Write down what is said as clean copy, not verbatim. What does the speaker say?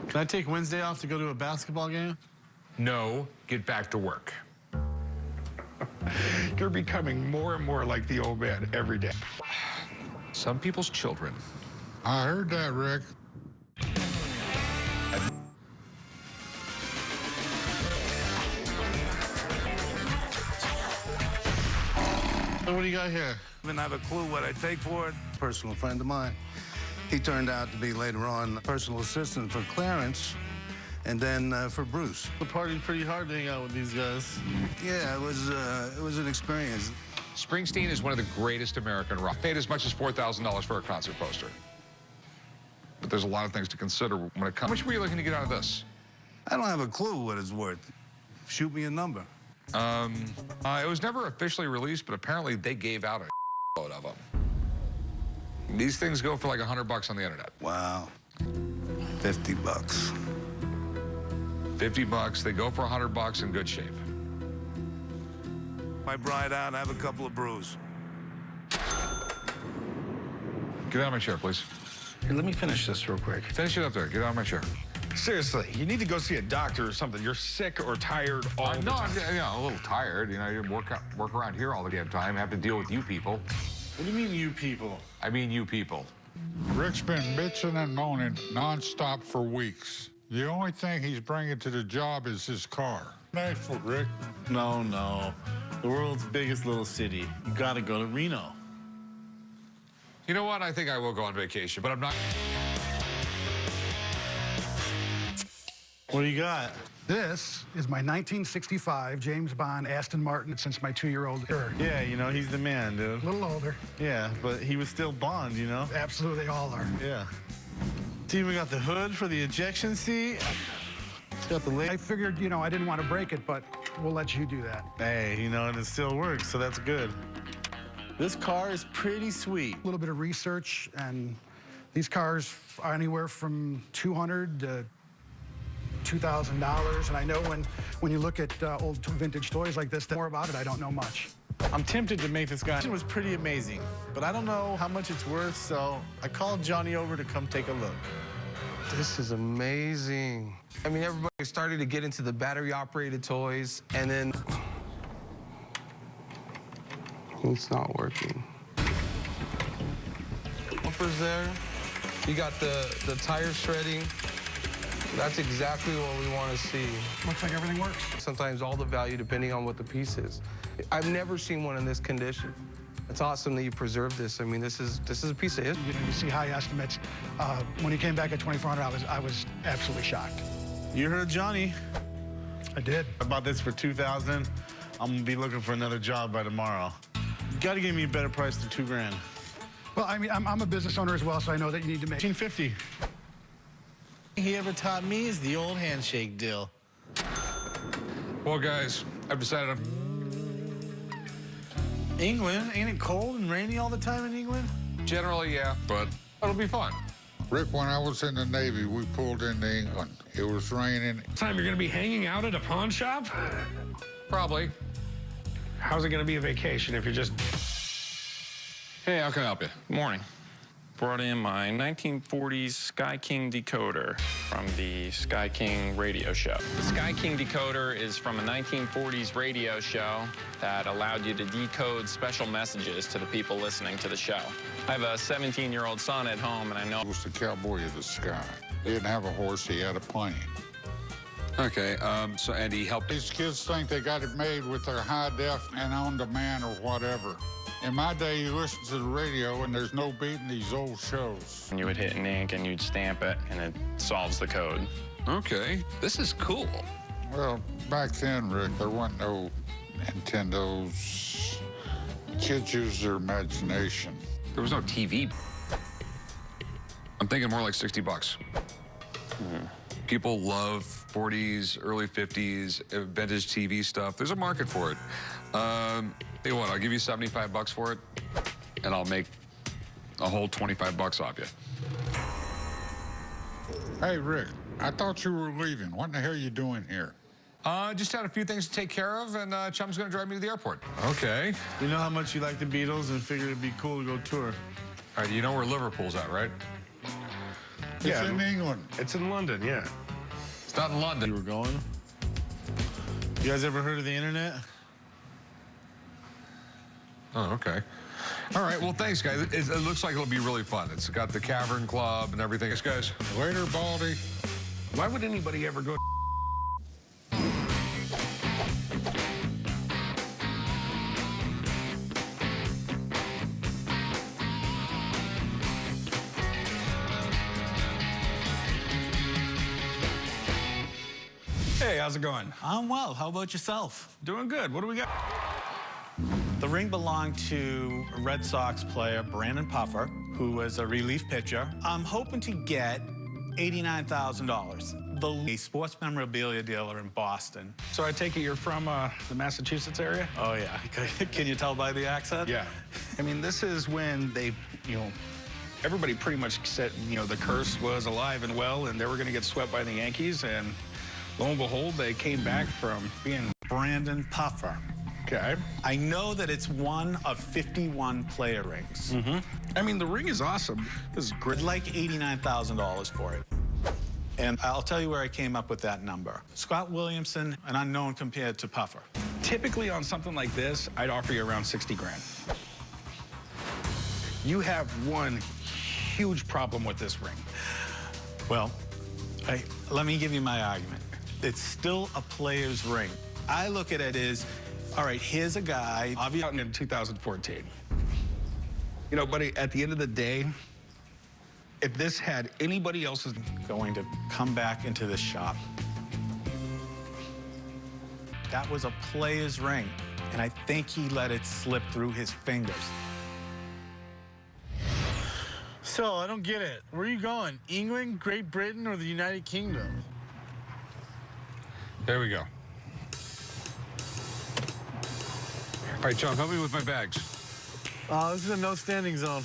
Can I take Wednesday off to go to a basketball game? No, get back to work. You're becoming more and more like the old man every day. Some people's children. I heard that, Rick. So what do you got here? Didn't have a clue what I'd take for it. Personal friend of mine. He turned out to be later on personal assistant for Clarence and then for Bruce. The party's pretty hard to hang out with these guys. Yeah, it was an experience. Springsteen is one of the greatest American rock. Paid as much as $4,000 for a concert poster. But there's a lot of things to consider when it comes. How much were you looking to get out of this? I don't have a clue what it's worth. Shoot me a number. It was never officially released, but apparently they gave out a load of them. These things go for like $100 on the internet. Wow. $50. $50, they go for $100 in good shape. My bride out and have a couple of brews. Get out of my chair, please. Here, let me finish this real quick. Finish it up there. Get out of my chair. Seriously, you need to go see a doctor or something. You're sick or tired all the time. No, I'm a little tired. You know, you work around here all the damn time. I have to deal with you people. What do you mean, you people? I mean you people. Rick's been bitching and moaning nonstop for weeks. The only thing he's bringing to the job is his car. Nice for Rick. No, no. The world's biggest little city. You gotta go to Reno. You know what? I think I will go on vacation, but I'm not. What do you got? This is my 1965 James Bond Aston Martin since my 2-year-old era. Yeah, you know, he's the man, dude. A little older. Yeah, but he was still Bond, you know? Absolutely, they all are. Yeah. See, we got the hood for the ejection seat. It's got the I figured, you know, I didn't want to break it, but we'll let you do that. Hey, you know, and it still works, so that's good. This car is pretty sweet. A little bit of research, and these cars are anywhere from $200 to $2,000, and I know when you look at old vintage toys like this, more about it, I don't know much. I'm tempted to make this guy. It was pretty amazing, but I don't know how much it's worth, so I called Johnny over to come take a look. This is amazing. I mean, everybody started to get into the battery-operated toys, and then it's not working. Bumpers there. You got the tire shredding. That's exactly what we want to see. Looks like everything works. Sometimes all the value depending on what the piece is. I've never seen one in this condition. It's awesome that you preserved this. I mean, this is a piece of history. You know, you see high estimates. When he came back at $2,400, I was absolutely shocked. You heard Johnny. I did. I bought this for $2,000. I'm gonna be looking for another job by tomorrow. You gotta give me a better price than $2 grand. Well, I mean, I'm a business owner as well, so I know that you need to make. $1,550. He ever taught me is the old handshake deal. Well, guys, I've decided England? Ain't it cold and rainy all the time in England? generally, yeah, but it'll be fun. Rick, when I was in the Navy, we pulled into England. It was raining. Time you're gonna be hanging out at a pawn shop? Probably. How's it gonna be a vacation if you're just... Hey, how can I help you? Morning. Brought in my 1940s Sky King decoder from the Sky King radio show. The Sky King decoder is from a 1940s radio show that allowed you to decode special messages to the people listening to the show. I have a 17-year-old son at home, and I know... He was the cowboy of the sky. He didn't have a horse, he had a plane. Okay, so Andy, help. These kids think they got it made with their high def and on demand or whatever. In my day, you listen to the radio and there's no beating these old shows. you would hit an ink and you'd stamp it, and it solves the code. Okay, this is cool. Well, back then, Rick, there wasn't no Nintendos. Kids used their imagination. There was no TV. I'm thinking more like $60. People love 40s, early 50s, vintage TV stuff. There's a market for it. Tell you what, I'll give you $75 for it, and I'll make a whole $25 off you. Hey, Rick, I thought you were leaving. What in the hell are you doing here? Just had a few things to take care of, and Chum's gonna drive me to the airport. Okay. We know how much you like the Beatles and figured it'd be cool to go tour. All right, you know where Liverpool's at, right? It's in England. It's in London, yeah. It's not in London. You were going? You guys ever heard of the internet? Oh, okay. All right, well, thanks, guys. It looks like it'll be really fun. It's got the Cavern Club and everything. Thanks, guys. Later, Baldy. Why would anybody ever go? Hey, how's it going? I'm well. How about yourself? Doing good. What do we got? The ring belonged to a Red Sox player, Brandon Puffer, who was a relief pitcher. I'm hoping to get $89,000. A sports memorabilia dealer in Boston. So I take it you're from the Massachusetts area? Oh, yeah. Can you tell by the accent? Yeah. I mean, this is when they, everybody pretty much said, the curse was alive and well, and they were going to get swept by the Yankees, and lo and behold, they came back from being... Brandon Puffer. Okay. I know that it's one of 51 player rings. I mean, the ring is awesome. This is great. I'd like $89,000 for it. And I'll tell you where I came up with that number. Scott Williamson, an unknown compared to Puffer. Typically on something like this, I'd offer you around 60 grand. You have one huge problem with this ring. Well, let me give you my argument. It's still a player's ring. I look at it as, all right, here's a guy. Obviously in 2014. Buddy, at the end of the day, if this had anybody else's... Going to come back into this shop. That was a player's ring, and I think he let it slip through his fingers. So, I don't get it. Where are you going? England, Great Britain, or the United Kingdom? There we go. All right, John, help me with my bags. This is a no standing zone.